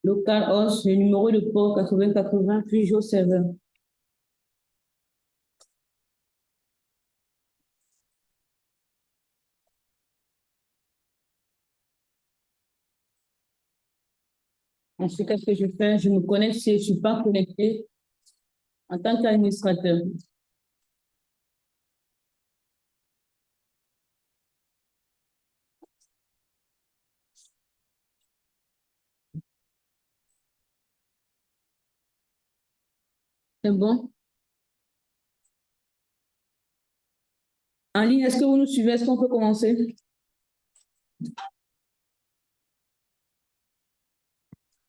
Localhost, le numéro de port 8080, Peugeot 7. Ensuite, qu'est-ce que je fais? Je me connecte si je ne suis pas connectée en tant qu'administrateur. C'est bon? En ligne, est-ce que vous nous suivez? Est-ce qu'on peut commencer?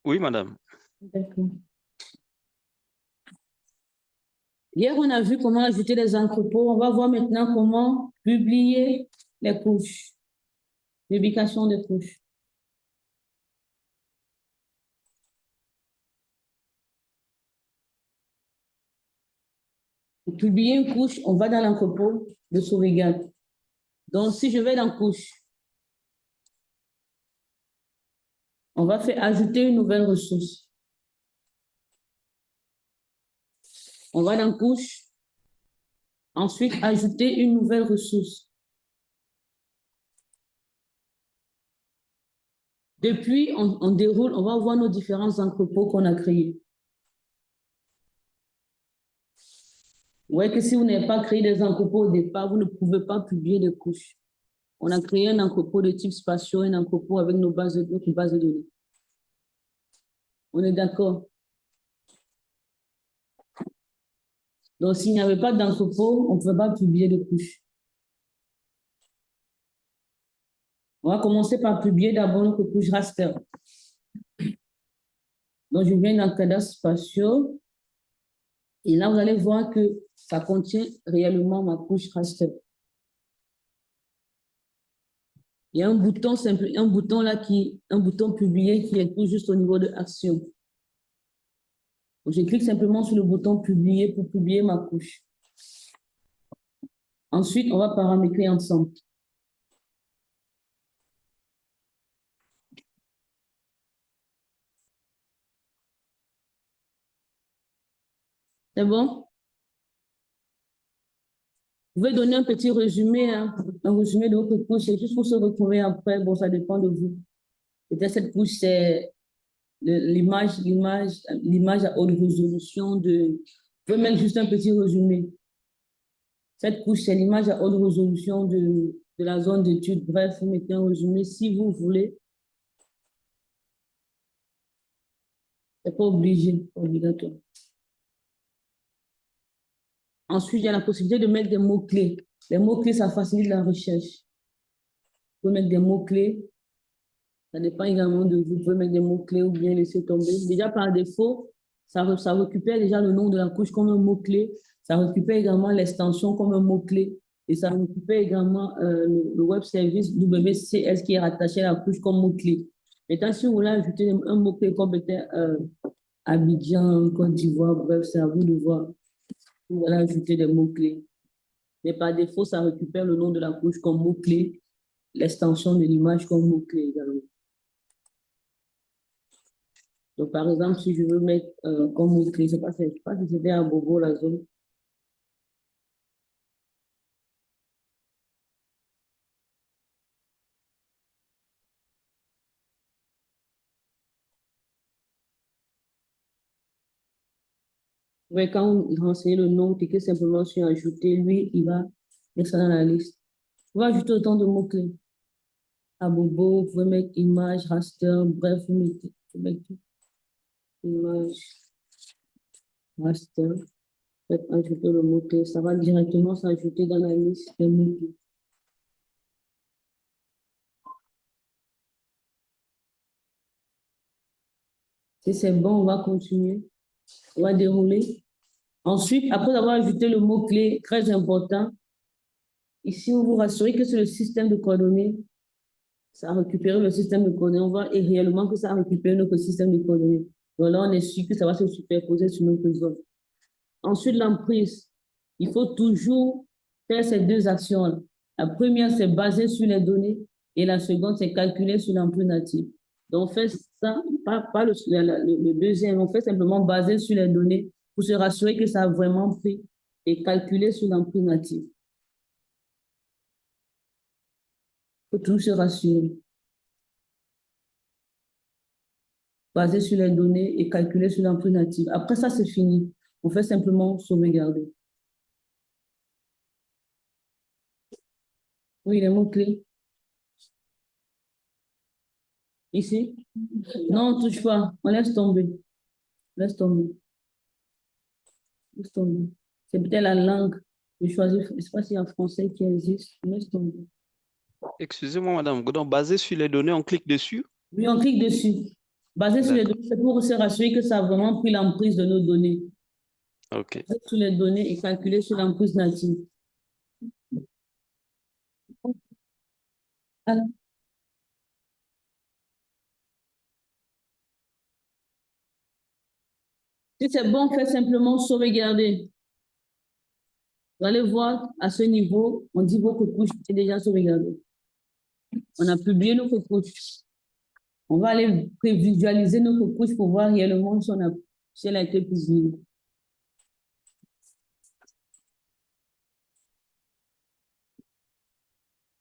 Oui, madame. D'accord. Hier, on a vu comment ajouter les entrepôts. On va voir maintenant comment publier les couches, l'ubication des couches. Pour publier une couche, on va dans l'entrepôt de sauvegarde. Donc, si je vais dans couche, on va faire ajouter une nouvelle ressource. On va dans couche, ensuite ajouter une nouvelle ressource. Depuis, on déroule, on va voir nos différents entrepôts qu'on a créés. Vous voyez que si vous n'avez pas créé des entrepôts au départ, vous ne pouvez pas publier de couches. On a créé un entrepôt de type spatial, un entrepôt avec nos bases de données. On est d'accord? Donc, s'il n'y avait pas d'entrepôt, on ne pouvait pas publier de couches. On va commencer par publier d'abord notre couche raster. Donc, je viens dans le cadastre spatial. Et là, vous allez voir que ça contient réellement ma couche raster. Il y a un bouton simple, un bouton là un bouton publier qui est tout juste au niveau de action. Donc, je clique simplement sur le bouton publier pour publier ma couche. Ensuite, on va paramétrer ensemble. C'est bon? Vous pouvez donner un petit résumé, hein, un résumé de votre couche, c'est juste pour se retrouver après. Bon, ça dépend de vous. Peut-être cette couche, c'est l'image à haute résolution de. Vous pouvez mettre juste un petit résumé. Cette couche, c'est l'image à haute résolution de la zone d'étude. Bref, vous mettez un résumé si vous voulez. C'est pas obligé, pas obligatoire. Ensuite, il y a la possibilité de mettre des mots-clés. Les mots-clés, ça facilite la recherche. Vous pouvez mettre des mots-clés. Ça dépend également de vous. Vous pouvez mettre des mots-clés ou bien laisser tomber. Déjà, par défaut, ça récupère déjà le nom de la couche comme un mot-clé. Ça récupère également l'extension comme un mot-clé. Et ça récupère également le web service WCS qui est rattaché à la couche comme mot-clé. Maintenant, si vous voulez ajouter un mot-clé comme peut-être Abidjan, Côte d'Ivoire, bref, c'est à vous de voir. Vous voulez ajouter des mots-clés. Mais par défaut, ça récupère le nom de la couche comme mot-clé, l'extension de l'image comme mot-clé également. Donc, par exemple, si je veux mettre comme mot-clé, je ne sais pas si c'était à Bobo la zone. Ouais, quand vous renseignez le nom, cliquez simplement sur ajouter, lui, il va mettre ça dans la liste. Vous pouvez ajouter autant de mots-clés. À Bobo, vous pouvez mettre image, raster, bref, vous mettez image, raster. Vous faites ajouter le mot-clé. Ça va directement s'ajouter dans la liste des mots-clés. Si c'est bon, on va continuer. On va dérouler. Ensuite, après avoir ajouté le mot-clé très important, ici, vous vous rassurez que c'est le système de coordonnées. Ça a récupéré le système de coordonnées. On voit réellement que ça a récupéré notre système de coordonnées. Donc là, on est sûr que ça va se superposer sur notre zone. Ensuite, l'emprise. Il faut toujours faire ces deux actions-là. La première, c'est baser sur les données et la seconde, c'est calculer sur l'emprise native. Donc, on fait ça, pas le deuxième, on fait simplement baser sur les données pour se rassurer que ça a vraiment pris et calculer sur l'emprise native. Il faut toujours se rassurer. Baser sur les données et calculer sur l'emprise native. Après ça, c'est fini. On fait simplement sauvegarder. Oui, les mots-clés. Ici? Non, on ne touche pas. On laisse tomber. Laisse tomber. Laisse tomber. C'est peut-être la langue. Je choisis. Je ne sais pas s'il y a un français qui existe. Laisse tomber. Excusez-moi, madame. Donc, basé sur les données, on clique dessus? Oui, on clique dessus. Basé sur les données, c'est pour se rassurer que ça a vraiment pris l'emprise de nos données. OK. Basé sur les données et calculer sur l'emprise native. Alors, si c'est bon, on fait simplement sauvegarder. Vous allez voir, à ce niveau, on dit votre couche est déjà sauvegardée. On a publié notre couche. On va aller prévisualiser notre couche pour voir réellement si elle a été publiée.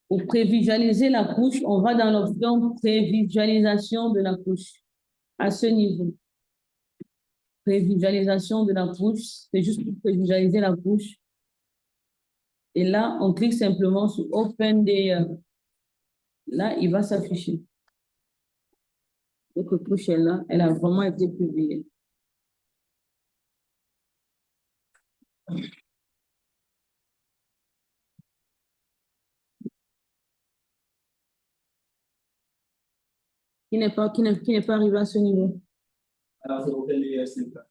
Pour prévisualiser la couche, on va dans l'option prévisualisation de la couche. À ce niveau. Prévisualisation de la couche, c'est juste pour prévisualiser la couche. Et là, on clique simplement sur Open Layer. Là, il va s'afficher. Notre couche est là, elle a vraiment été publiée. Qui n'est pas arrivé à ce niveau. Alors, c'est Open Layer simple.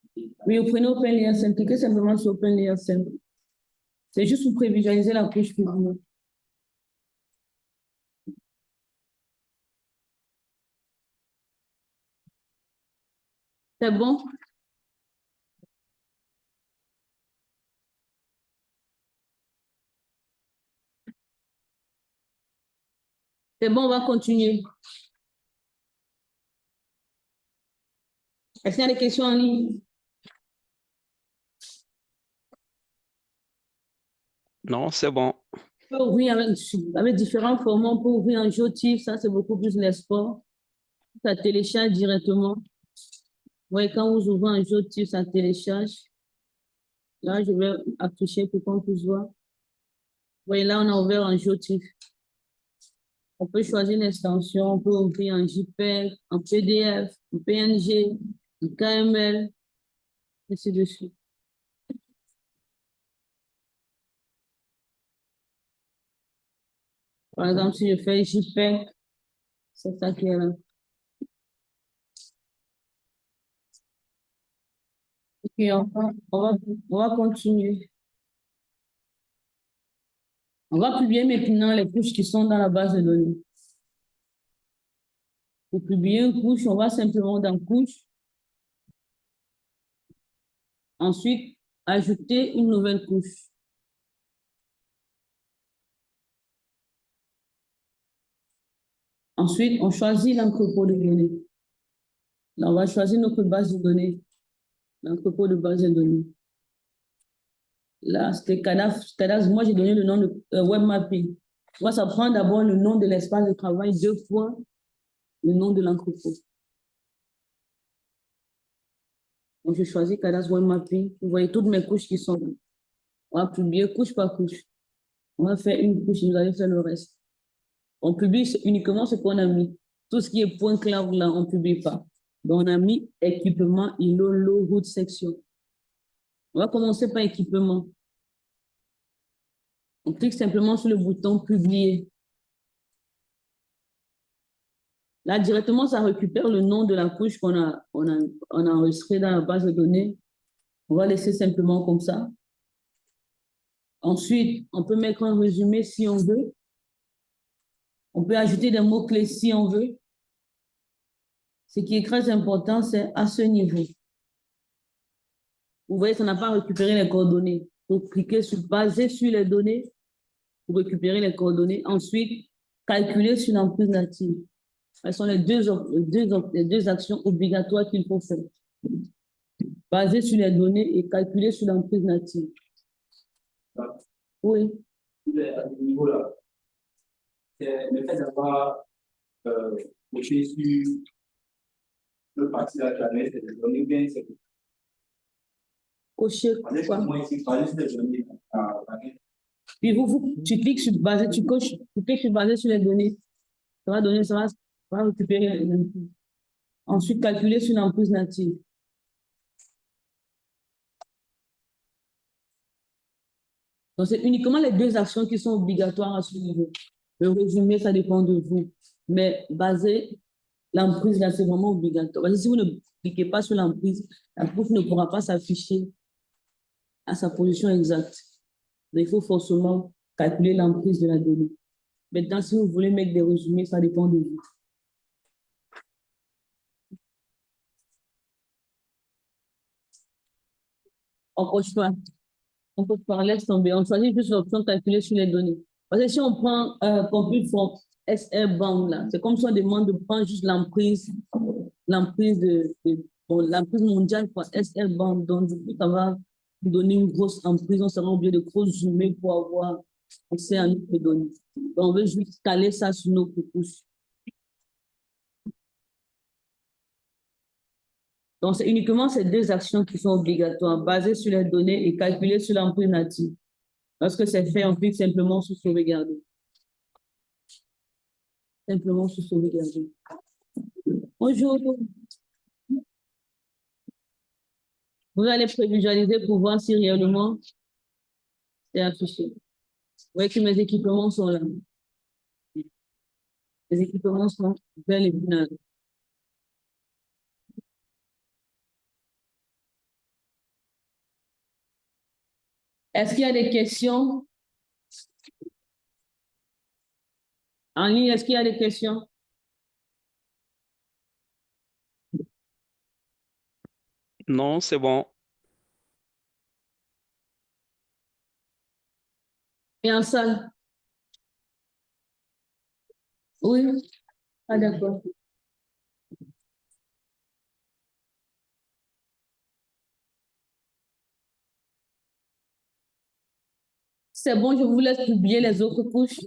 Oui, vous prenez Open Layer simple, cliquez simplement sur Open Layer simple. C'est juste pour prévisualiser la couche publiée. C'est bon? C'est bon, on va continuer. Est-ce qu'il y a des questions en ligne? Non, c'est bon. On peut ouvrir avec différents formats, on peut ouvrir en GeoTIFF, ça c'est beaucoup plus l'export. Ça télécharge directement. Oui, quand vous ouvrez un GeoTIFF, ça télécharge. Là, je vais afficher pour qu'on puisse voir. Oui, là, on a ouvert un GeoTIFF. On peut choisir une extension, on peut ouvrir en JPEG, en PDF, en PNG, en KML, ainsi de suite. Par exemple, si je fais JPEG, c'est ça qui est là. Et puis on va continuer. On va publier maintenant les couches qui sont dans la base de données. Pour publier une couche, on va simplement dans couche. Ensuite, ajouter une nouvelle couche. Ensuite, on choisit l'entrepôt de données. Là, on va choisir notre base de données, l'entrepôt de base de données. Là, c'était Cadastre. Moi, j'ai donné le nom de Web Mapping. Moi, ça prend d'abord le nom de l'espace de travail, 2 fois le nom de l'entrepôt. Donc, je choisis Cadastre Web Mapping. Vous voyez toutes mes couches qui sont là. On va publier couche par couche. On va faire une couche et vous allez faire le reste. On publie uniquement ce qu'on a mis. Tout ce qui est point cloud là, on ne publie pas. Donc, on a mis équipement, ILO, route, section. On va commencer par équipement. On clique simplement sur le bouton publier. Là, directement, ça récupère le nom de la couche qu'on a enregistrée dans la base de données. On va laisser simplement comme ça. Ensuite, on peut mettre un résumé si on veut. On peut ajouter des mots-clés si on veut. Ce qui est très important, c'est à ce niveau. Vous voyez, ça n'a pas récupéré les coordonnées. Vous cliquez sur baser sur les données pour récupérer les coordonnées. Ensuite, calculer sur l'emprise native. Elles sont les deux actions obligatoires qu'il faut faire. Baser sur les données et calculer sur l'emprise native. Oui. À ce niveau-là, c'est le fait d'avoir coché sur le parti de la planète, c'est de donner bien, c'est Cocher quoi? moi ici, parler sur les données. Puis tu cliques sur baser, tu coches, tu cliques sur baser sur les données. Ça va donner, ça va récupérer l'emprise. Ensuite, calculer sur l'emprise native. Donc, c'est uniquement les deux actions qui sont obligatoires à ce niveau. Le résumé, ça dépend de vous. Mais baser l'emprise, là, c'est vraiment obligatoire. Parce que si vous ne cliquez pas sur l'emprise, la prouf ne pourra pas s'afficher à sa position exacte. Donc, il faut forcément calculer l'emprise de la donnée. Maintenant, si vous voulez mettre des résumés, ça dépend de vous. On coche pas. On peut pas, laisse tomber. On choisit juste l'option calculer sur les données. Parce que si on prend Compute from SR Band, là, c'est comme si on demande de prendre juste l'emprise l'emprise mondiale pour SR Band. Donc, du coup, ça va nous donner une grosse emprise. On sera obligé de gros zoomer pour avoir accès à notre données. Donc, on veut juste caler ça sur nos couches. Donc, c'est uniquement ces deux actions qui sont obligatoires, basées sur les données et calculées sur l'emprise native. Lorsque c'est fait, on clique simplement sur sauvegarder. Simplement sur sauvegarder. Bonjour. Vous allez prévisualiser pour voir si réellement c'est affiché. Vous voyez que mes équipements sont là. Les équipements sont bel et bien là. Est-ce qu'il y a des questions en ligne? Est-ce qu'il y a des questions? Non, c'est bon. Et en salle? Oui. Ah, d'accord. C'est bon, je vous laisse publier les autres couches.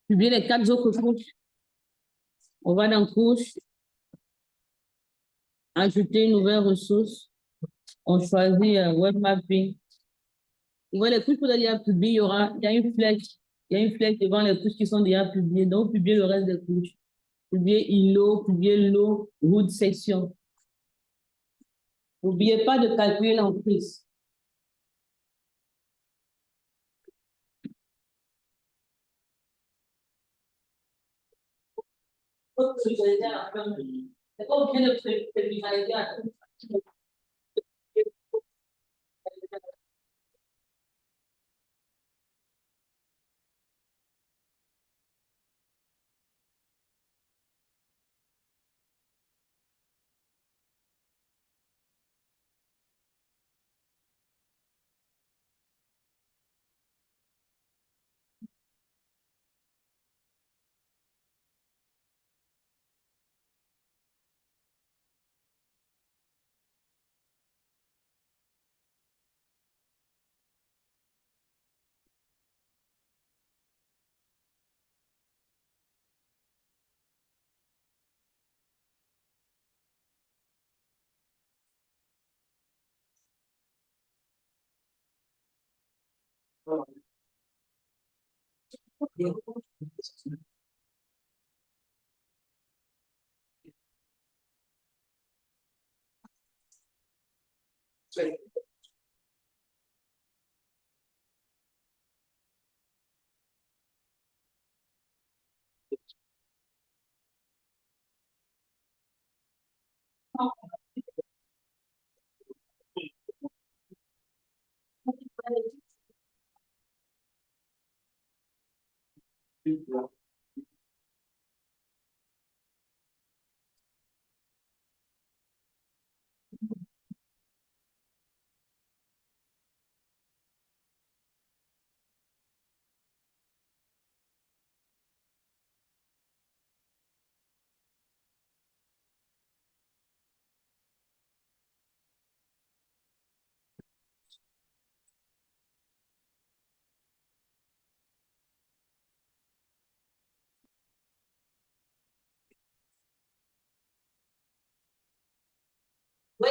Publier les 4 autres couches. On va dans couche, ajouter une nouvelle ressource. On choisit web mapping. Vous voyez les couches que vous avez déjà publiées, il y a une flèche. Il y a une flèche devant les couches qui sont déjà publiées. Donc, publiez le reste des couches. Publiez ILO, publiez l'eau, route section. N'oubliez pas de calculer l'emprise. C'est pas obligé de prévisualiser à tout.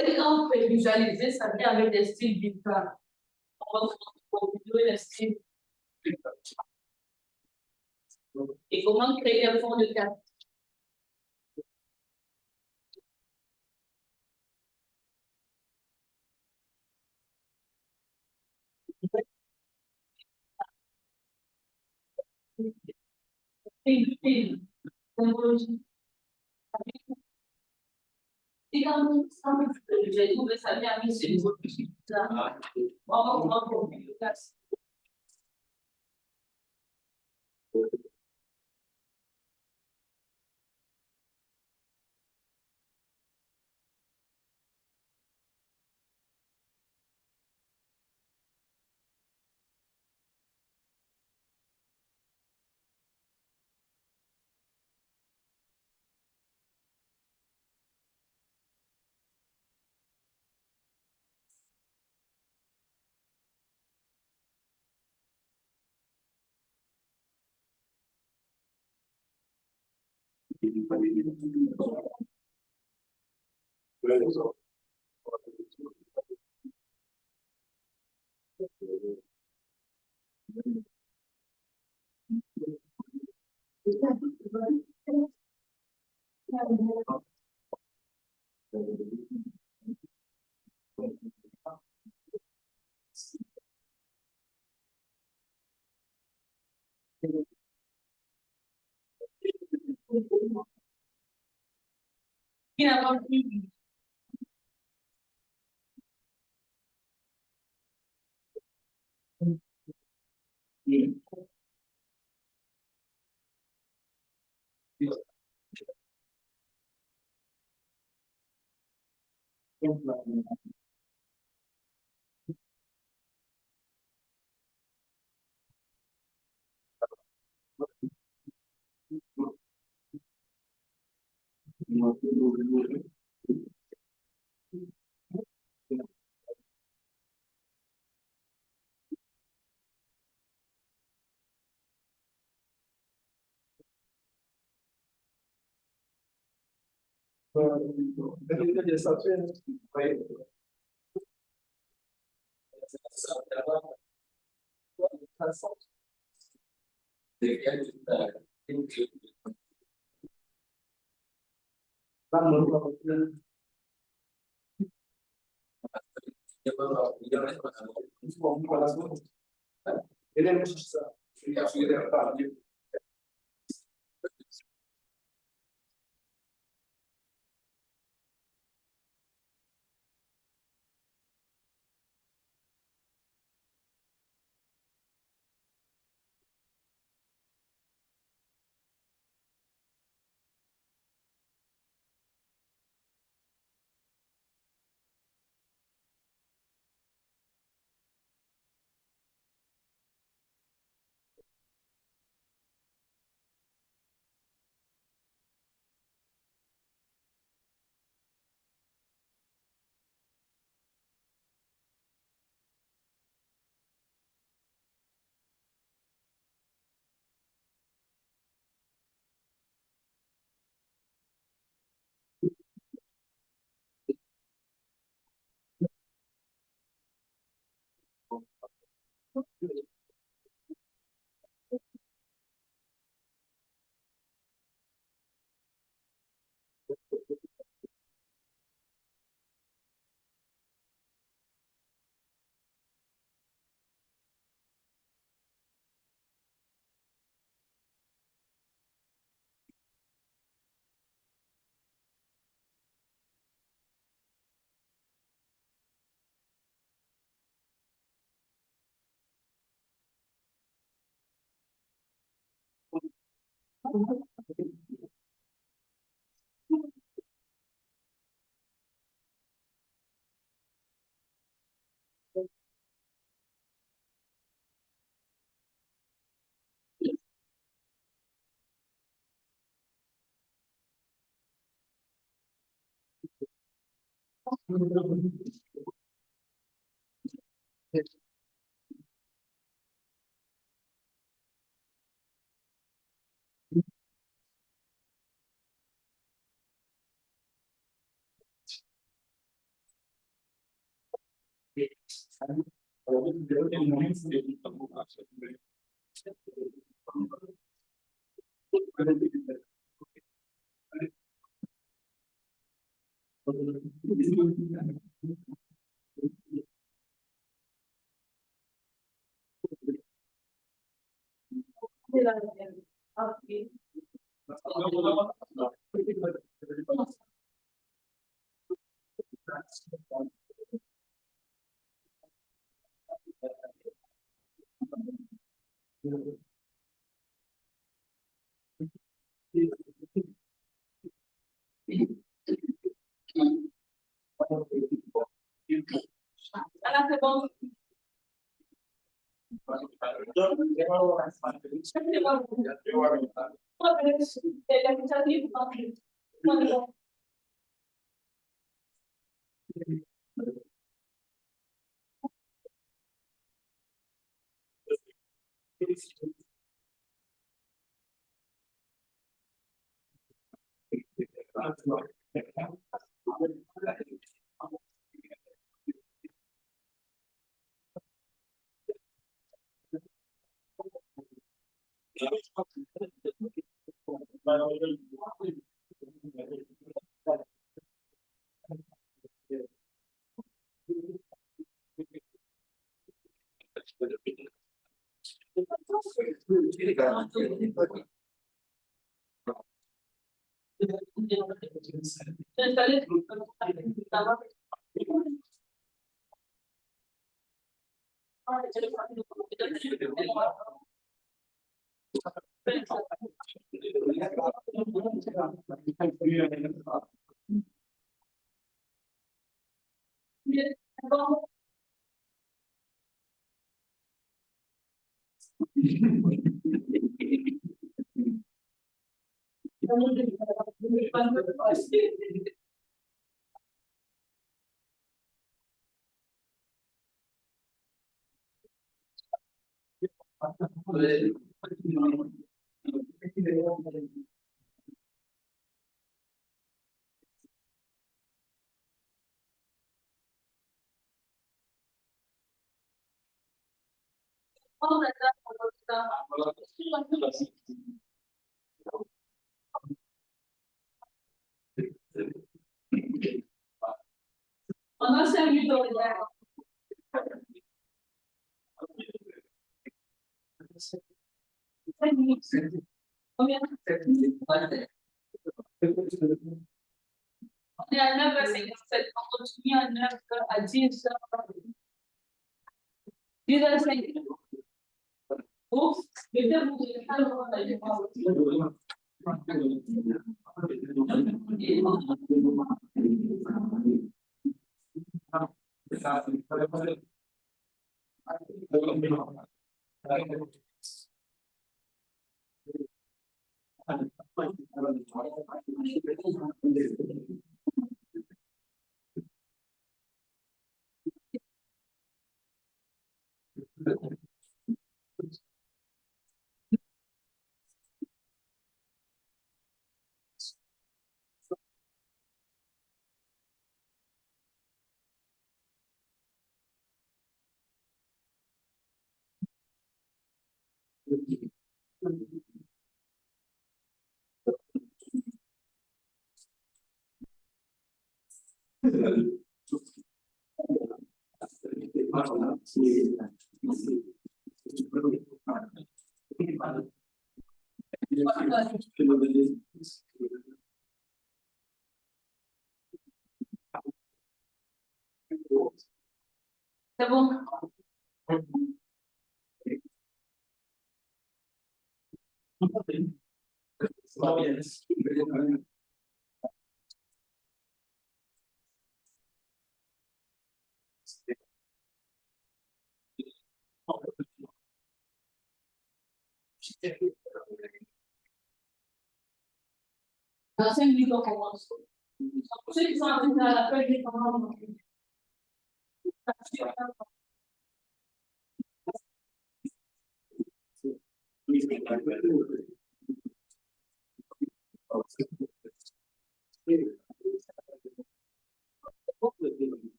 voyez, quand on peut visualiser, ça vient avec des styles différents. On va configurer les styles. Et comment créer un fond de carte. Symbologie. Et quand j'ai trouvé ça bien mis sur les autres. On va configurer le carte.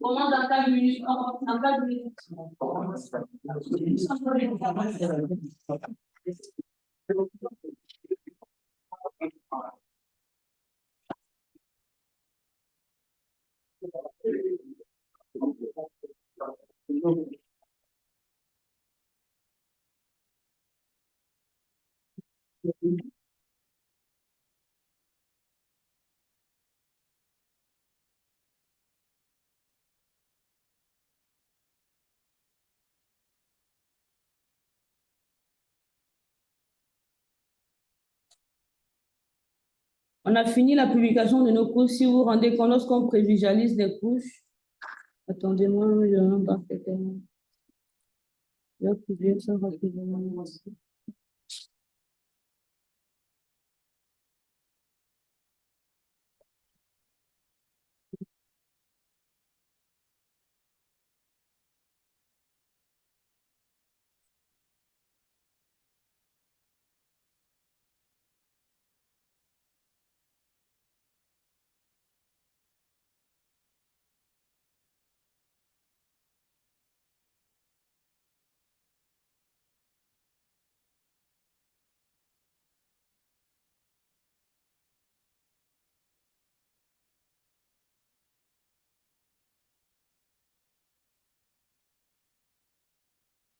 Comment dans 4 minutes? En 4 minutes. On a fini la publication de nos couches. Si vous vous rendez compte, lorsqu'on prévisualise les couches, attendez-moi, je n'ai pas fait. Je vais publier ça rapidement.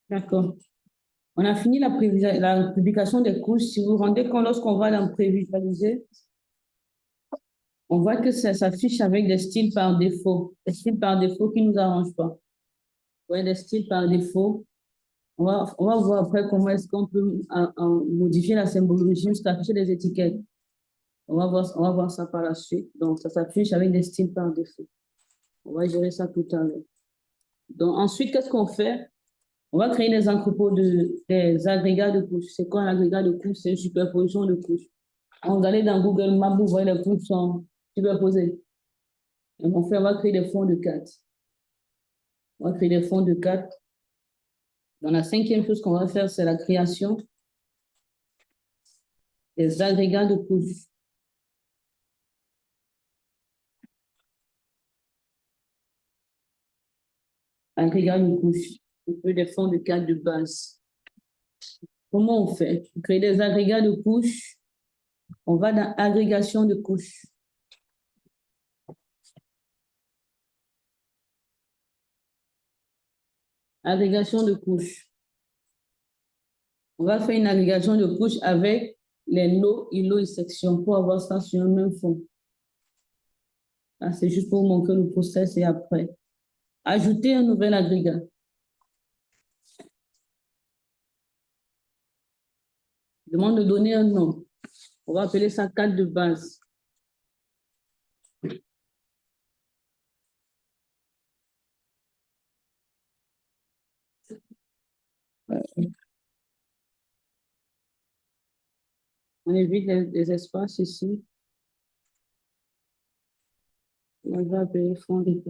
D'accord. On a fini la publication des couches. Si vous vous rendez compte, lorsqu'on va dans prévisualiser, on voit que ça s'affiche avec des styles par défaut. Des styles par défaut qui ne nous arrangent pas. Ouais, des styles par défaut. On va voir après comment est-ce qu'on peut modifier la symbologie jusqu'à afficher des étiquettes. On va voir ça par la suite. Donc, ça s'affiche avec des styles par défaut. On va gérer ça tout à l'heure. Donc, ensuite, qu'est-ce qu'on fait? On va créer des entrepôts des agrégats de couches. C'est quoi un agrégat de couches? C'est une superposition de couches. On va aller dans Google Maps, vous voyez les couches sont superposées. Et on va créer des fonds de 4. On va créer des fonds de 4. Dans la 5e chose qu'on va faire, c'est la création des agrégats de couches. Agrégats de couches. On fait des fonds de 4 de base. Comment on fait? Pour créer des agrégats de couches, on va dans agrégation de couches. Agrégation de couches. On va faire une agrégation de couches avec les lots, îlots et sections pour avoir ça sur un même fond. C'est juste pour vous montrer le process et après. Ajouter un nouvel agrégat. Demande de donner un nom. On va appeler ça 4 de base. On évite les espaces ici. On va appeler fond de 4.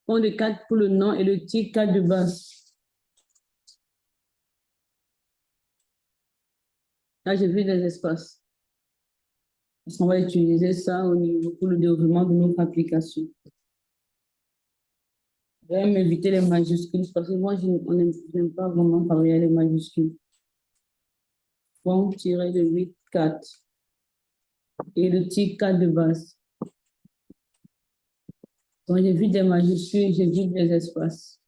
Fond de 4 pour le nom et le titre 4 de base. Là, j'ai vu des espaces. Parce qu'on va utiliser ça au niveau pour le développement de notre application. Je vais m'éviter les majuscules parce que moi, on n'aime pas vraiment travailler les majuscules. Fond tiré de 8, 4. Et le titre 4 de base. Donc, j'ai vu des majuscules, j'ai vu des espaces.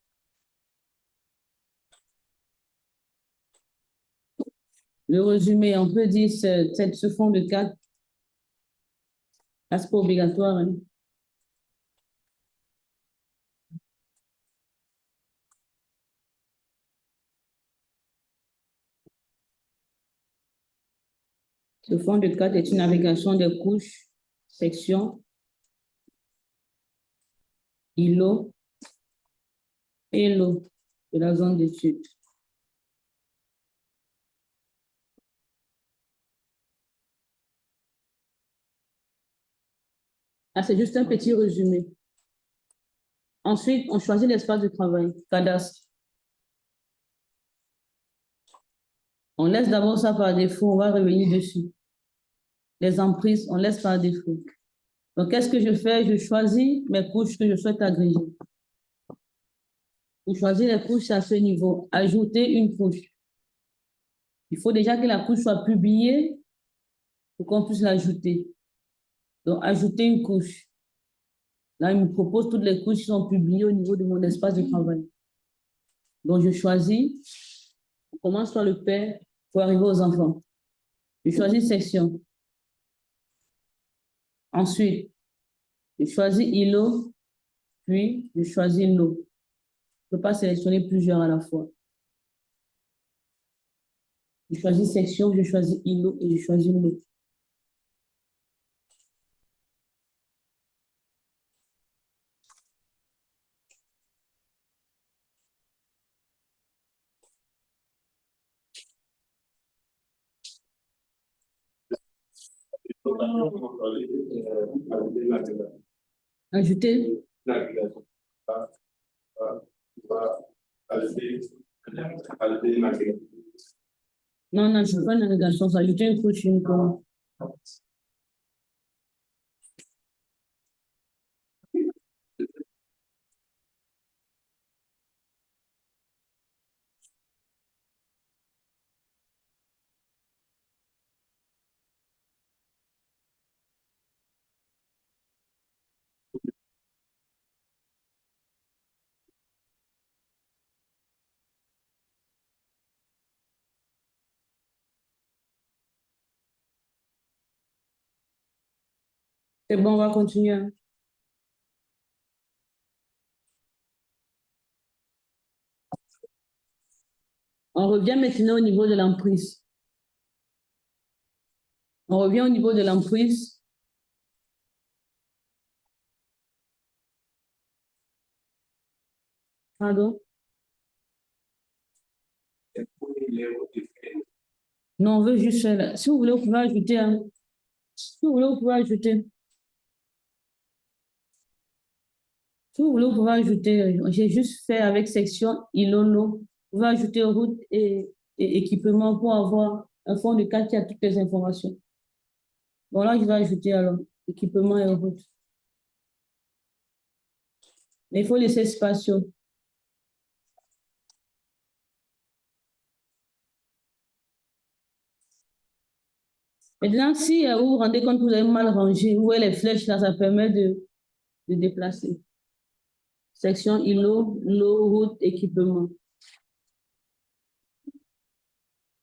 Le résumé, on peut dire ce fond de 4. Là, c'est pas obligatoire. Hein. Ce fond de 4 est une navigation des couches, sections, îlots et lots de la zone d'étude. Là, c'est juste un petit résumé. Ensuite, on choisit l'espace de travail, cadastre. On laisse d'abord ça par défaut, on va revenir dessus. Les emprises, on laisse par défaut. Donc, qu'est-ce que je fais? Je choisis mes couches que je souhaite agréger. Pour choisir les couches à ce niveau, ajouter une couche. Il faut déjà que la couche soit publiée pour qu'on puisse l'ajouter. Donc, ajouter une couche. Là, il me propose toutes les couches qui sont publiées au niveau de mon espace de travail. Donc, je choisis. On commence par le père pour arriver aux enfants. Je choisis section. Ensuite, je choisis îlot, puis je choisis lot. Je ne peux pas sélectionner plusieurs à la fois. Je choisis section, je choisis îlot et je choisis lot. Ajouter. Non, non, je ne veux pas une navigation, ça ajouter une couche uniquement. C'est bon, on va continuer. On revient maintenant au niveau de l'emprise. On revient au niveau de l'emprise. Pardon? Non, on veut juste faire là. Si vous voulez, vous pouvez ajouter. Hein. Si vous voulez, vous pouvez ajouter. Si vous voulez, vous pouvez ajouter. J'ai juste fait avec section ILOLO. Vous pouvez ajouter route et équipement pour avoir un fond de 4 qui a toutes les informations. Bon, là, je vais ajouter alors équipement et route. Mais il faut laisser spatiaux. Maintenant, si vous vous rendez compte que vous avez mal rangé, vous voyez les flèches là, ça permet de déplacer. Section îlot, lot, route, équipement.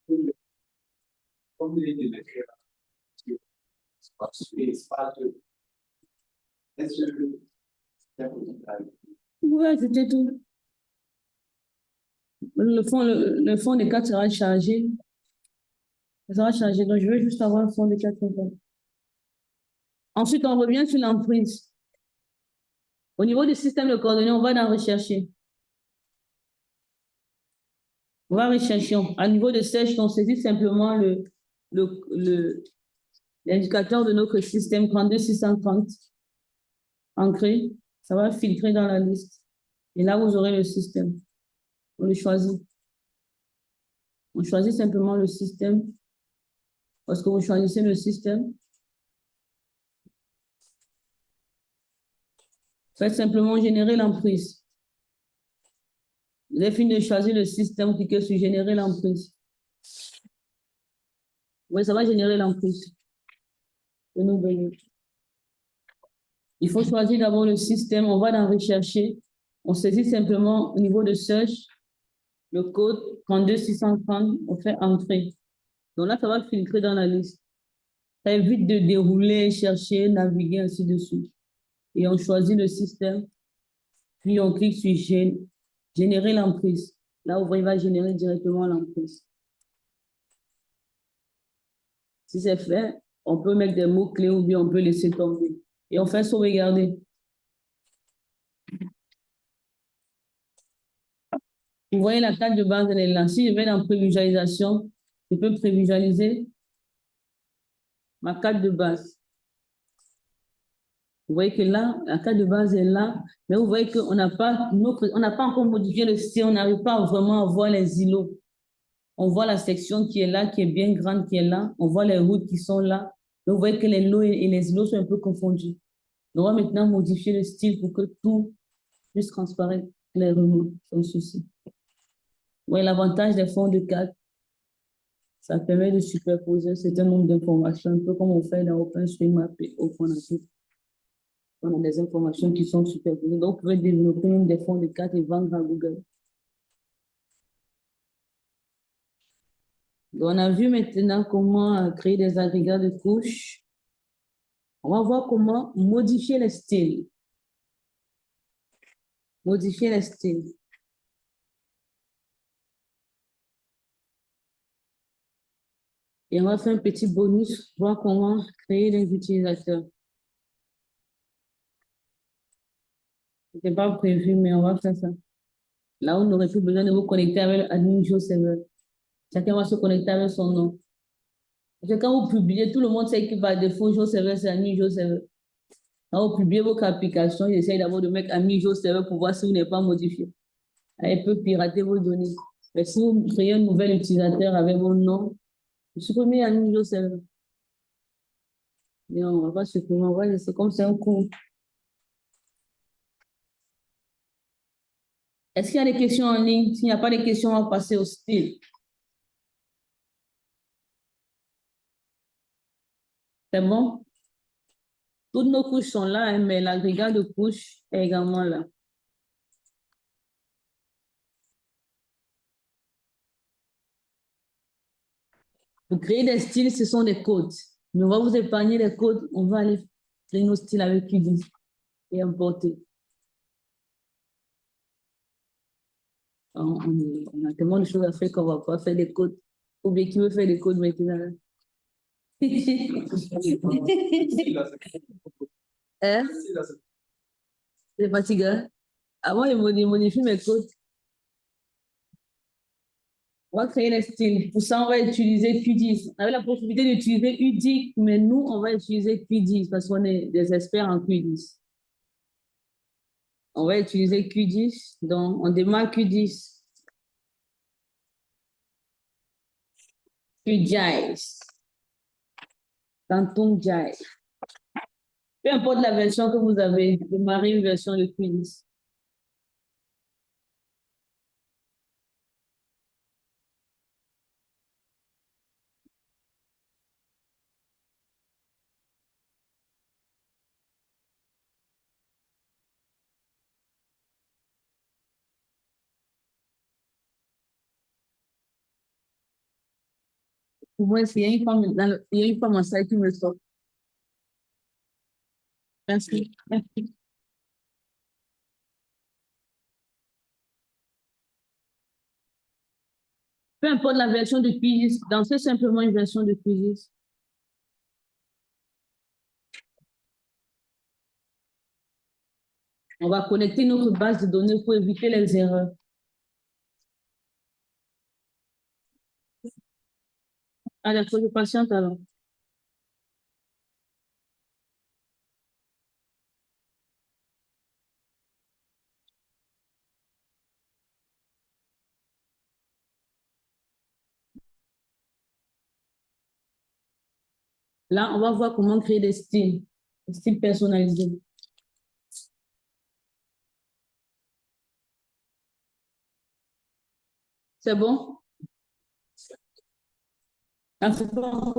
Vous pouvez ajouter tout. Le fond des 4 sera chargé. Ça sera chargé. Donc, je veux juste avoir le fond des 4 composants. Ensuite, on revient sur l'emprise. Au niveau du système de coordonnées, on va dans rechercher. On va rechercher. À niveau de search, on saisit simplement l'indicateur de notre système 32630 ancré. Ça va filtrer dans la liste. Et là, vous aurez le système. On le choisit. On choisit simplement le système. Lorsque vous choisissez le système, faites simplement générer l'emprise. Vous avez fini de choisir le système, cliquez sur générer l'emprise. Oui, ça va générer l'emprise. Il faut choisir d'abord le système. On va dans rechercher. On saisit simplement au niveau de search le code 32630. On fait entrer. Donc là, ça va filtrer dans la liste. Ça évite de dérouler, chercher, naviguer, ainsi de suite. Et on choisit le système. Puis on clique sur générer l'emprise. Là, il va générer directement l'emprise. Si c'est fait, on peut mettre des mots-clés ou bien on peut laisser tomber. Et on fait sauvegarder. Vous voyez la carte de base, elle est là. Si je vais dans prévisualisation, je peux prévisualiser ma carte de base. Vous voyez que là, la carte de base est là, mais vous voyez qu'on n'a pas encore modifié le style, on n'arrive pas vraiment à voir les îlots. On voit la section qui est là, qui est bien grande, qui est là. On voit les routes qui sont là. Donc, vous voyez que les lots et les îlots sont un peu confondus. On va maintenant modifier le style pour que tout puisse transparaître clairement, sans souci. Vous voyez l'avantage des fonds de carte. Ça permet de superposer un certain nombre d'informations, un peu comme on fait dans OpenStreetMap et OpenAssist. On a des informations qui sont superposées. Donc, vous pouvez développer même des fonds de carte et vendre à Google. Donc, on a vu maintenant comment créer des agrégats de couches. On va voir comment modifier les styles. Modifier les styles. Et on va faire un petit bonus, voir comment créer les utilisateurs. Ce n'était pas prévu, mais on va faire ça. Là, on n'aurait plus besoin de vous connecter avec l'admin Server. Chacun va se connecter avec son nom. Parce que quand vous publiez, tout le monde sait que par défaut, Server, c'est admin Server. Quand vous publiez votre application, il essaye d'abord de mettre admin Server pour voir si vous n'êtes pas modifié. Elle peut pirater vos données. Mais si vous créez un nouvel utilisateur avec vos noms, vous supprimez admin Server. Mais on va pas supprimer, on va laisser comme c'est un cours. Est-ce qu'il y a des questions en ligne? S'il n'y a pas de questions, on va passer au style. C'est bon? Toutes nos couches sont là, hein, mais l'agrégat de couches est également là. Pour créer des styles, ce sont des codes. Mais on va vous épargner les codes. On va aller créer nos styles avec QGIS et importer. On a tellement de choses à faire qu'on ne va pas faire des codes. Ou bien qui veut faire des codes maintenant? Hein? C'est fatigant. Avant, il modifie mes codes. On va créer les styles. Pour ça, on va utiliser QGIS. On avait la possibilité d'utiliser UDIC, mais nous, on va utiliser QGIS parce qu'on est des experts en QGIS. On va utiliser QGIS. Donc, on démarre QGIS. QGIS. Quantum GIS. Peu importe la version que vous avez, démarrez une version de QGIS. Pour moi, il y a une femme en salle qui me sort. Merci. Merci. Peu importe la version de QGIS, dansez simplement une version de QGIS. On va connecter notre base de données pour éviter les erreurs. Ah, d'accord, je patiente alors. Là, on va voir comment créer des styles personnalisés. C'est bon? Ah, c'est bon.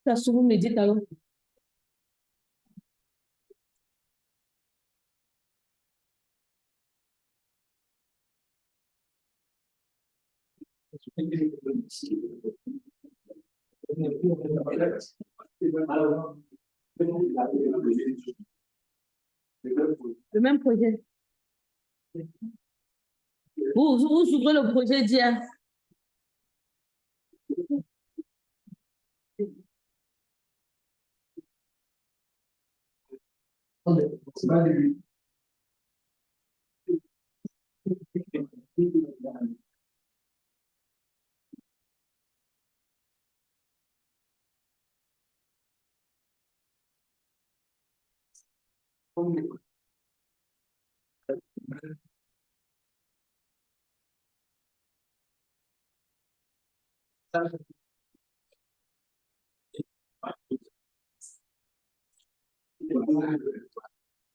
Ça souvent médite alors. Le même projet. Vous ouvrez le projet d'hier.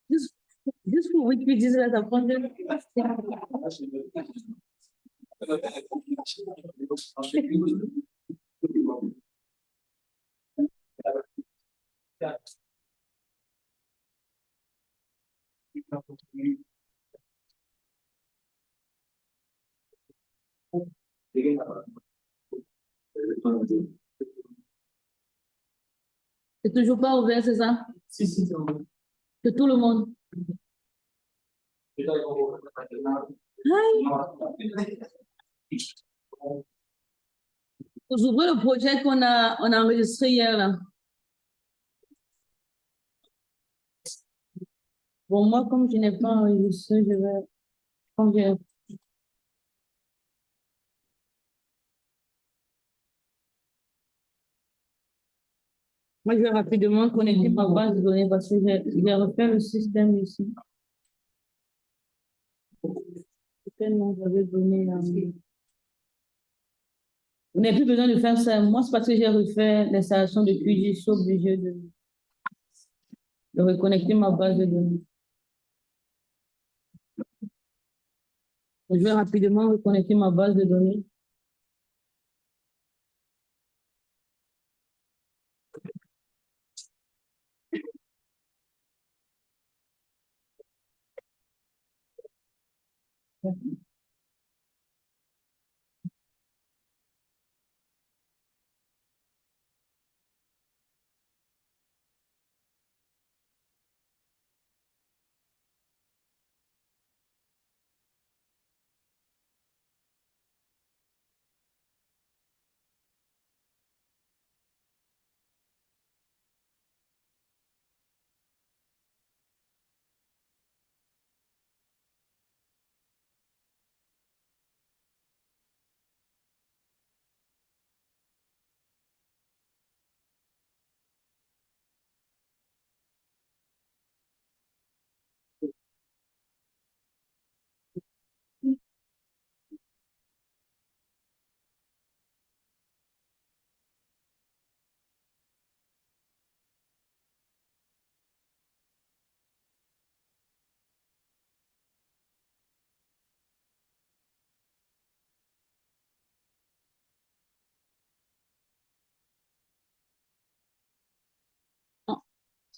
Juste, juste pour que tu dises là, ça prend c'est toujours pas ouvert, c'est ça? Si, c'est bon. Que tout le monde. Vous ouvrez le projet on a enregistré hier là. Bon, moi, comme je n'ai pas enregistré, je vais. Quand je- Moi, je vais rapidement connecter ma base de données parce que j'ai refait le système ici. Quel nom j'avais donné là? Vous n'avez plus besoin de faire ça. Moi, c'est parce que j'ai refait l'installation de QG, je suis obligée de reconnecter ma base de données. Je vais rapidement reconnecter ma base de données.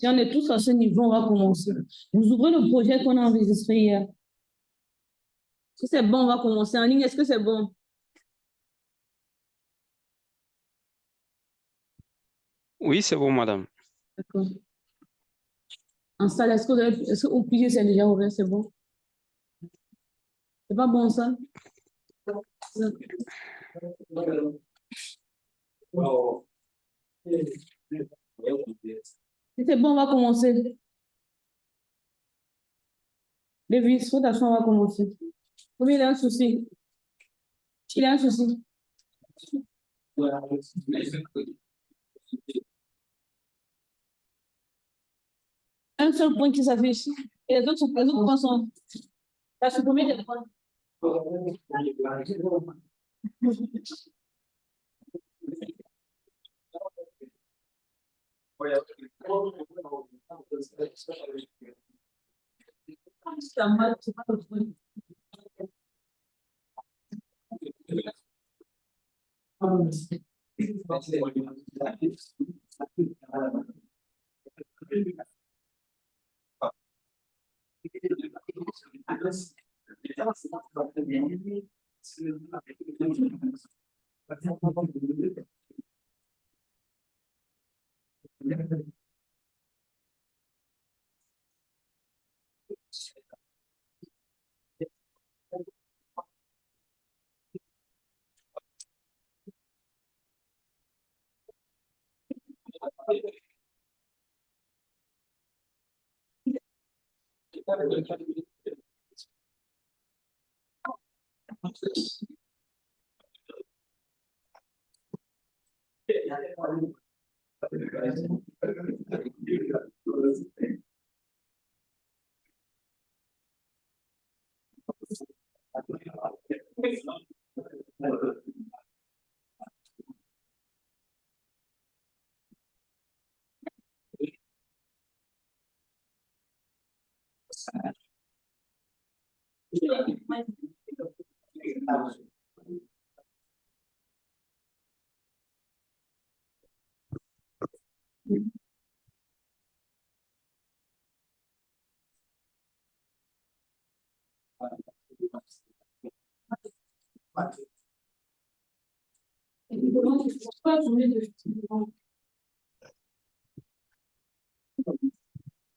Si on est tous à ce niveau, on va commencer. Vous ouvrez le projet qu'on a enregistré hier. Si c'est bon, on va commencer en ligne. Est-ce que c'est bon? Oui, c'est bon, madame. D'accord. En salle, est-ce que au pilier, c'est déjà ouvert, c'est bon? C'est pas bon, ça? Oh. Si c'est bon, on va commencer. Lévis, fais attention, on va commencer. Oui, il a un souci. Il a un souci. Un seul point qui s'affiche. Et les autres points sont. T'as supprimé des points. C'est mal, c'est pas le point.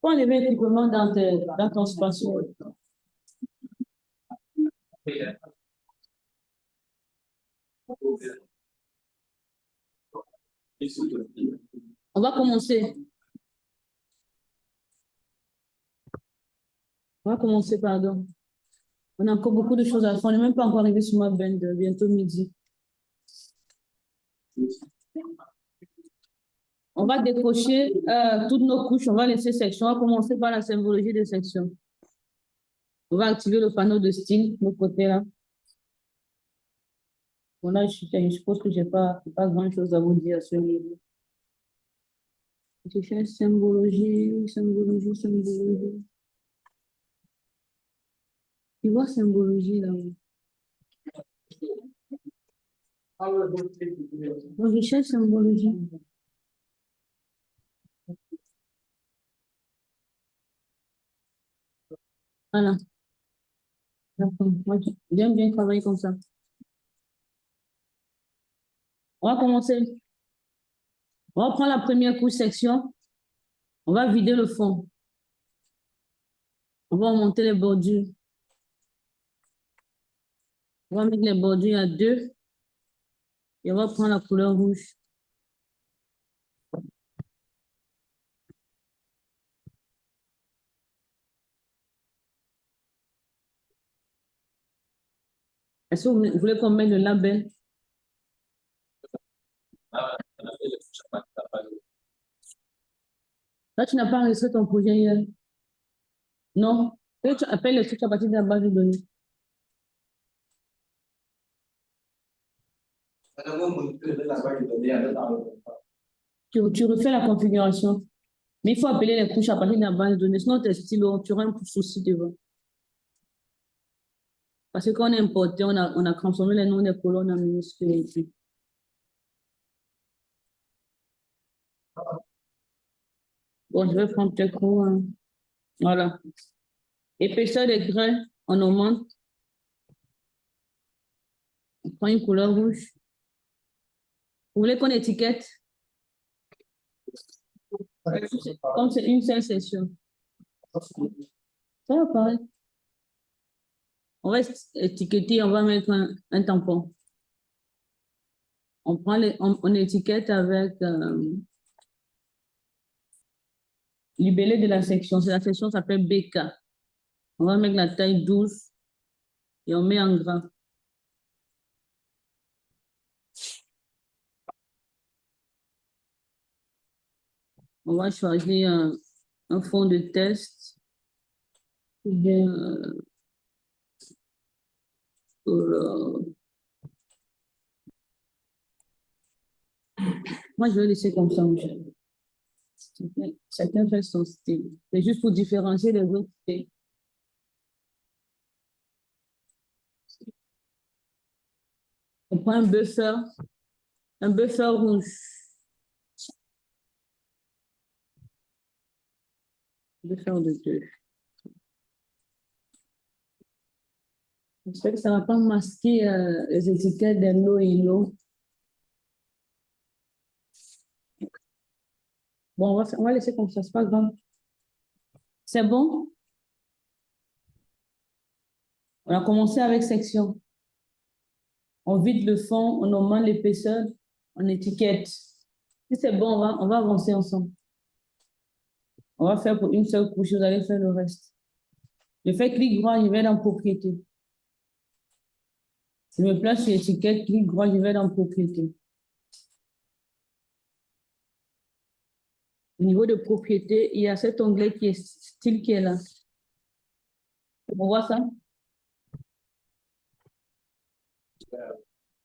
Faut enlever l'équipement dans ton spatial. On va commencer. On va commencer, pardon. On a encore beaucoup de choses à faire. On n'est même pas encore arrivé sur ma bande, bientôt midi. On va décocher toutes nos couches, on va laisser section. On va commencer par la symbologie des sections. On va activer le panneau de style, de côté là. Bon, là, je suppose que je n'ai pas grand-chose à vous dire à ce niveau. Je fais symbologie, symbologie, symbologie. Tu vois symbologie là. Donc, je cherche symbologie. Voilà. D'accord. Moi, j'aime bien travailler comme ça. On va commencer. On va prendre la première couche section. On va vider le fond. On va monter les bordures. On va mettre les bordures à 2. Et on va prendre la couleur rouge. Est-ce que vous voulez qu'on mette le label? Là, tu n'as pas enregistré ton projet hier. Non. Et tu appelles le truc à partir de la base de données. Tu refais la configuration. Mais il faut appeler les couches à partir de la base de données. Sinon, tes stylos, tu auras un souci devant. Parce que quand on a importé, on a transformé les noms des colonnes en minuscules ici. Bon, je vais prendre tes cours. Hein. Voilà. Épaisseur des grains, on augmente. On prend une couleur rouge. Vous voulez qu'on étiquette? Comme c'est une seule session. Ça va pareil. On va étiqueter, on va mettre un tampon. On prend on étiquette avec libellé de la section. La section s'appelle BK. On va mettre la taille 12 et on met en gras. On va choisir un fond de test. Ou bien, moi, je vais laisser comme ça. Chacun fait son style. C'est juste pour différencier les autres styles. On prend un buffer rouge. Buffer de 2. J'espère que ça ne va pas masquer les étiquettes des lots et lots. Bon, on va laisser comme ça, c'est pas grave. C'est bon? On a commencé avec section. On vide le fond, on augmente l'épaisseur, on étiquette. Si c'est bon, on va avancer ensemble. On va faire pour une seule couche, vous allez faire le reste. Je fais clic droit, je vais dans propriété. Je me place sur étiquette, clic droit, je vais dans propriété. Au niveau de propriété, il y a cet onglet qui est style qui est là. On voit ça?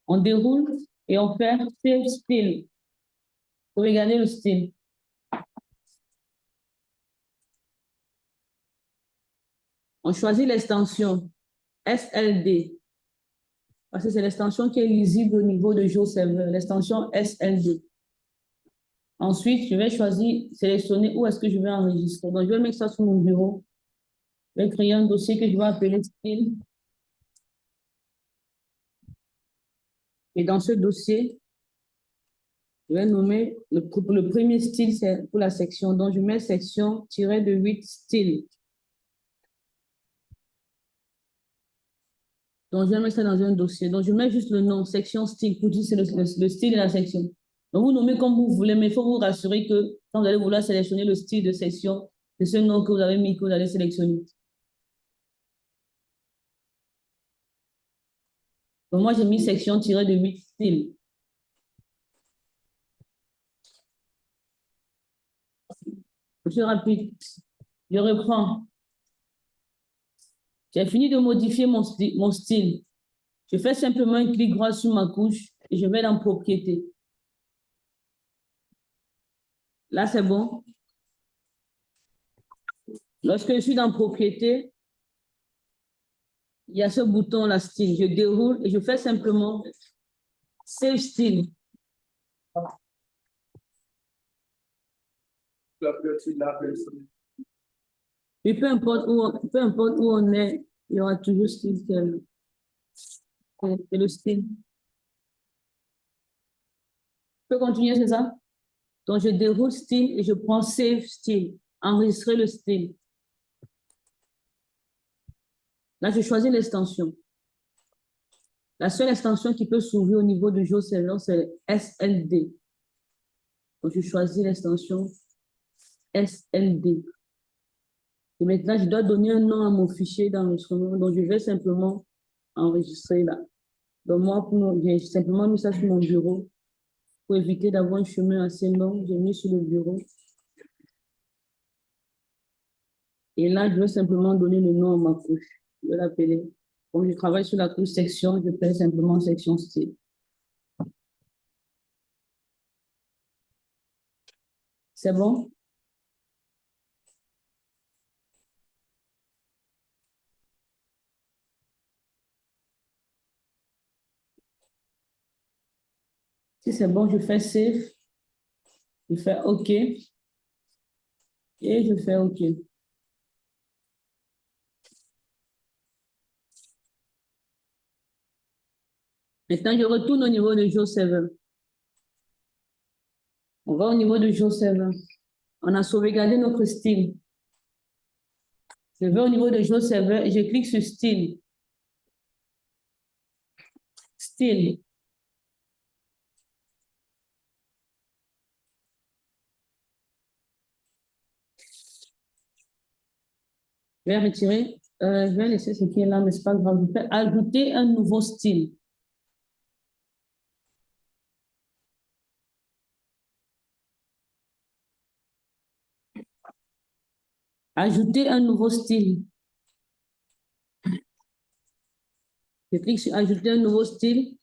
On déroule et on fait Save Style. Vous regardez le style. On choisit l'extension SLD. Parce que c'est l'extension qui est lisible au niveau de GeoServer, l'extension SLD. Ensuite, je vais choisir, sélectionner où est-ce que je vais enregistrer. Donc, je vais mettre ça sur mon bureau. Je vais créer un dossier que je vais appeler style. Et dans ce dossier, je vais nommer le premier style, c'est pour la section. Donc, je mets section de 8 style. Donc, je vais mettre ça dans un dossier. Donc, je mets juste le nom, section style, pour dire c'est le style de la section. Donc, vous nommez comme vous voulez, mais il faut vous rassurer que quand vous allez vouloir sélectionner le style de section, c'est ce nom que vous avez mis, que vous allez sélectionner. Donc, moi, j'ai mis section de 8 style. Je suis rapide. Je reprends. J'ai fini de modifier mon style. Je fais simplement un clic droit sur ma couche et je vais dans propriété. Là, c'est bon. Lorsque je suis dans propriété, il y a ce bouton là, style. Je déroule et je fais simplement Save Style. Et peu importe où on est, il y aura toujours style. C'est le style. Je peux continuer, c'est ça? Donc, je déroule style et je prends Save Style. Enregistrer le style. Là, je choisis l'extension. La seule extension qui peut s'ouvrir au niveau du GeoServer, c'est SLD. Donc, je choisis l'extension SLD. Et maintenant, je dois donner un nom à mon fichier d'enregistrement. Donc, je vais simplement enregistrer là. Donc, moi, j'ai simplement mis ça sur mon bureau pour éviter d'avoir un chemin assez long. J'ai mis sur le bureau. Et là, je vais simplement donner le nom à ma couche. Je vais l'appeler. Comme je travaille sur la couche section, je fais simplement section style. C'est bon? Si c'est bon, je fais Save. Je fais OK. Et je fais OK. Maintenant, je retourne au niveau de GeoServer. On va au niveau de GeoServer. On a sauvegardé notre style. Je vais au niveau de Joe Server et je clique sur style. Style. Je vais retirer, je vais laisser ce qui est là, mais c'est pas grave. Je vais ajouter un nouveau style. Ajouter un nouveau style. Je clique sur ajouter un nouveau style.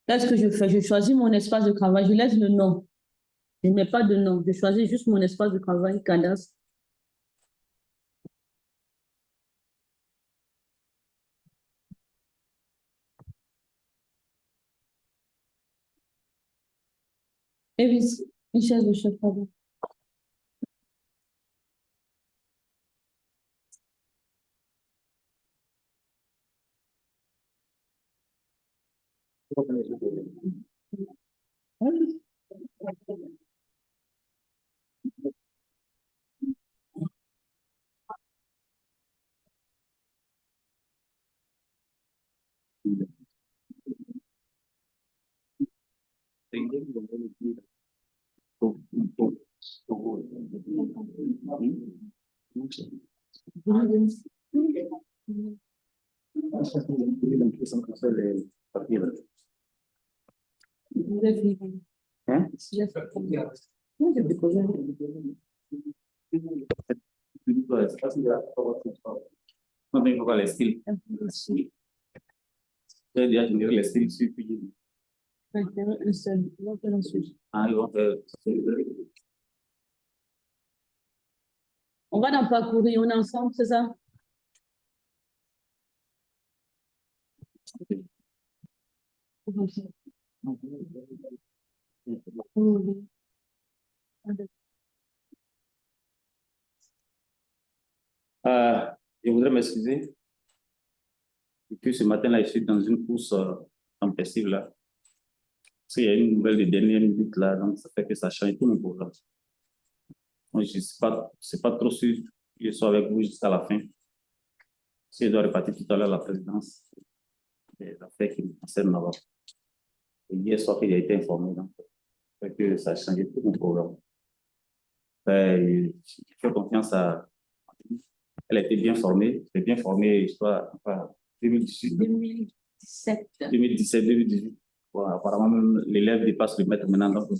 Qu'est-ce que je fais? Je choisis mon espace de travail. Je laisse le nom. Je ne mets pas de nom. Je choisis juste mon espace de travail, cadastre. Et une chaise de chef, pardon. Hein? No tengo cuál estilo. Entonces ya tendría el estilo suffit. Ah, ils vont faire. On va dans parcourir, on est ensemble, c'est ça? Je voudrais m'excuser. Et puis ce matin-là, je suis dans une course tempestive là. Parce qu'il y a une nouvelle de dernière minute là, donc ça fait que ça change tout mon programme. Donc, je ne sais pas trop sûr que je sois avec vous jusqu'à la fin. Si je dois repartir tout à l'heure la présidence des affaires qui me concernent là-bas. Et hier soir, il a été informé, donc ça fait que ça a changé tout mon programme. Je fais confiance à. Elle a été bien formée. Elle est bien formée, je crois, enfin, 2018. 2017. 2017, 2018. Voilà, apparemment, même l'élève dépasse le maître maintenant. Donc, je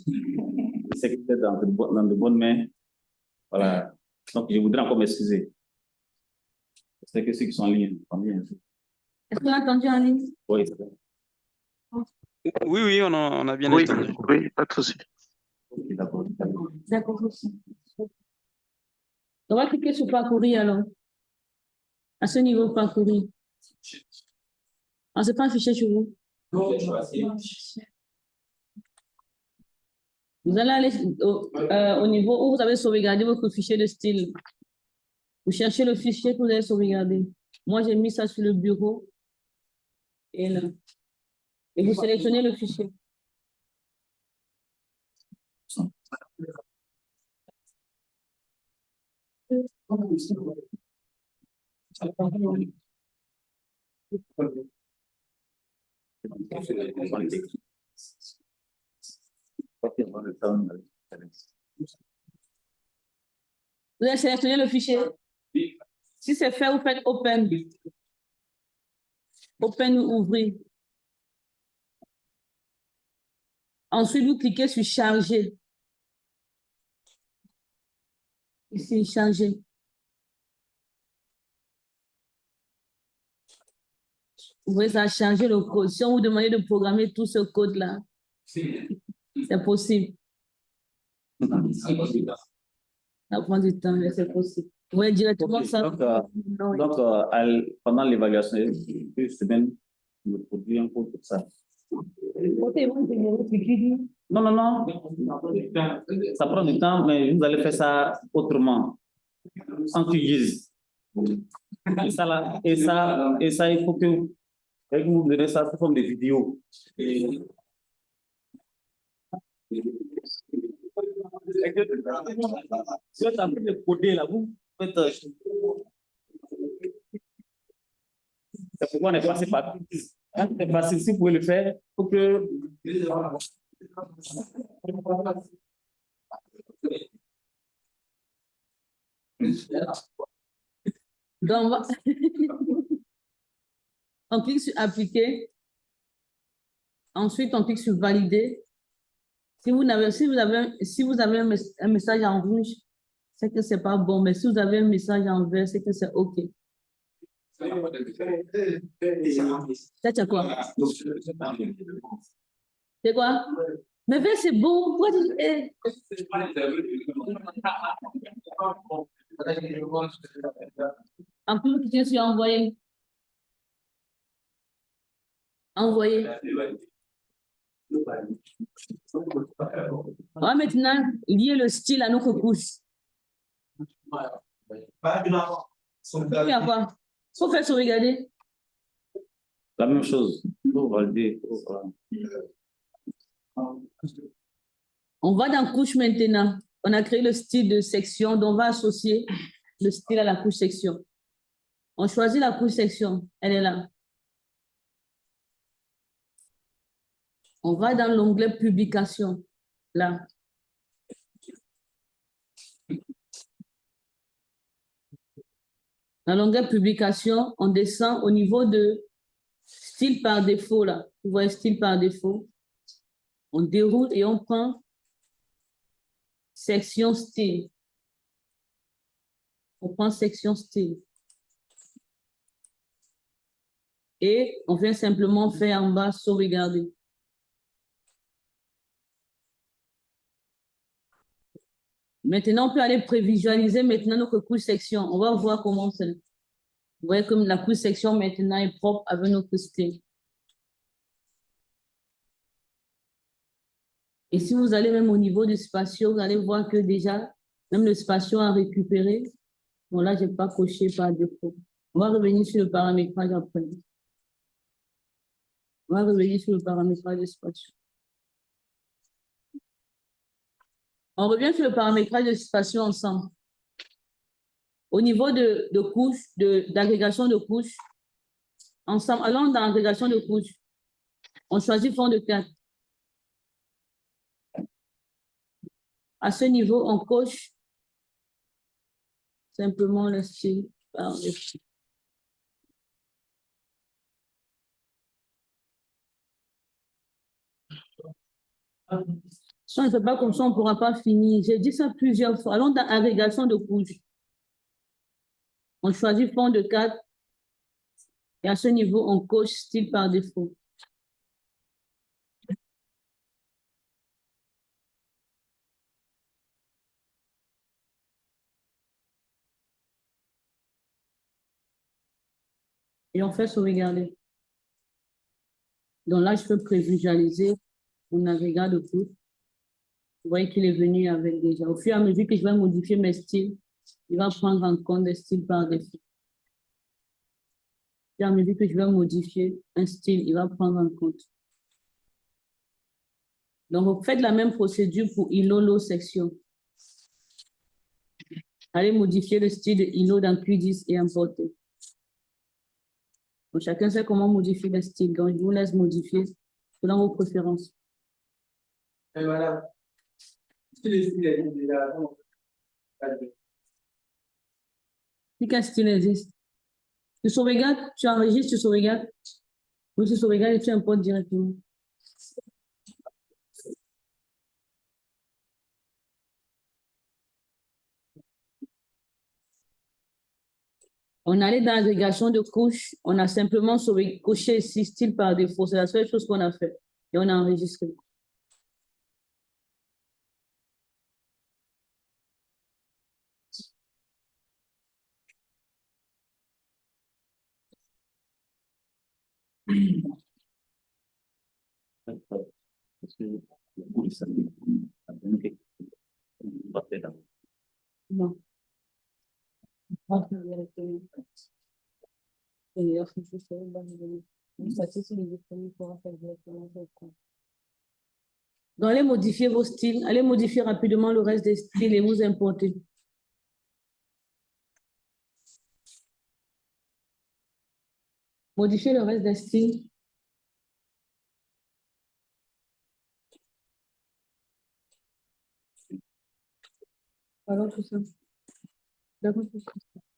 sais que c'est dans de bonnes mains. Voilà. Donc, je voudrais encore m'excuser. Je sais que ceux qui sont en ligne, tant bien. Est-ce qu'on a entendu en ligne? Oui, c'est vrai. Oui, on a bien Oui, entendu. oui, pas de souci. Ok, d'accord. D'accord aussi. On va cliquer sur parcourir alors. À ce niveau, parcourir. Ah, c'est pas affiché chez vous. Vous allez aller au niveau où vous avez sauvegardé votre fichier de style. Vous cherchez le fichier que vous avez sauvegardé. Moi, j'ai mis ça sur le bureau. Et là. Et vous sélectionnez le fichier. Vous avez sélectionné le fichier. Si c'est fait, vous faites Open. Open ou ouvrir. Ensuite, vous cliquez sur Charger. Ici, Charger. Vous voyez, ça a changé le code. Si on vous demandait de programmer tout ce code-là, c'est possible. Ça prend du temps, mais c'est possible. Vous voyez directement Okay, ça. donc, pendant l'évaluation, une semaine, me produit un peu pour ça. Non, non, non. Ça prend du temps, mais vous allez faire ça autrement. Sans que dises. Et ça, là, et ça, il faut que vous me donnez ça sous forme de vidéo. Si vous avez de coder là, vous faites. C'est pourquoi on est passé par. Quand c'est facile, si vous pouvez le faire, il faut que. Donc, on clique sur appliquer. Ensuite, on clique sur valider. Si vous avez un message en rouge, c'est que c'est pas bon. Mais si vous avez un message en vert, c'est que c'est OK. Ça, c'est quoi? C'est quoi? Mais vert, c'est bon. Pourquoi tu... En plus, tu suis envoyé. Envoyé. On va maintenant lier le style à notre couche. Il y a quoi? Il faut faire sauvegarder. La même chose. Faut valider. On va dans couche maintenant. On a créé le style de section, donc on va associer le style à la couche section. On choisit la couche section. Elle est là. On va dans l'onglet publication. Là. Dans l'onglet publication, on descend au niveau de style par défaut. Là. Vous voyez style par défaut. On déroule et on prend section style. On prend section style. Et on vient simplement faire en bas sauvegarder. Maintenant, on peut aller prévisualiser maintenant notre couche section. On va voir comment c'est. Vous voyez comme la couche section maintenant est propre avec notre style. Et si vous allez même au niveau du spatio, vous allez voir que déjà, même le spatio a récupéré. Bon, là, je n'ai pas coché par défaut. On va revenir sur le paramétrage après. On va revenir sur le paramétrage du spatio. On revient sur le paramétrage de spatio ensemble. Au niveau de couches, d'agrégation de couches, ensemble, allons dans l'agrégation de couches. On choisit fond de 4. À ce niveau, on coche simplement le style par défaut. Si on ne fait pas comme ça, on ne pourra pas finir. J'ai dit ça plusieurs fois. Allons dans agrégation de couches. On choisit fond de 4. Et à ce niveau, on coche style par défaut. Et on fait sauvegarder. Donc là, je peux prévisualiser mon agrégat de couches. Vous voyez qu'il est venu avec déjà. Au fur et à mesure que je vais modifier mes styles, il va prendre en compte des styles par défaut. Au fur et à mesure que je vais modifier un style, il va prendre en compte. Donc, vous faites la même procédure pour ILO section. Allez modifier le style de ILO dans Q10 et importer. Donc, chacun sait comment modifier le style. Donc, je vous laisse modifier selon vos préférences. Et voilà. Si le style est déjà bon, Si quel style existe? Tu sauvegardes, tu enregistres, tu sauvegardes. Oui, tu sauvegardes et tu importes directement. On allait dans l'agrégation de couches, on a simplement coché 6 styles par défaut. C'est la seule chose qu'on a fait. Et on a enregistré. Non. D'ailleurs, si je fais, bah, je vais. Ça, c'est les disponibles pour faire directement. Donc, allez modifier vos styles, allez modifier rapidement le reste des styles et vous importer. Modifiez le reste des styles. Alors, tout ça. D'accord, tout ça.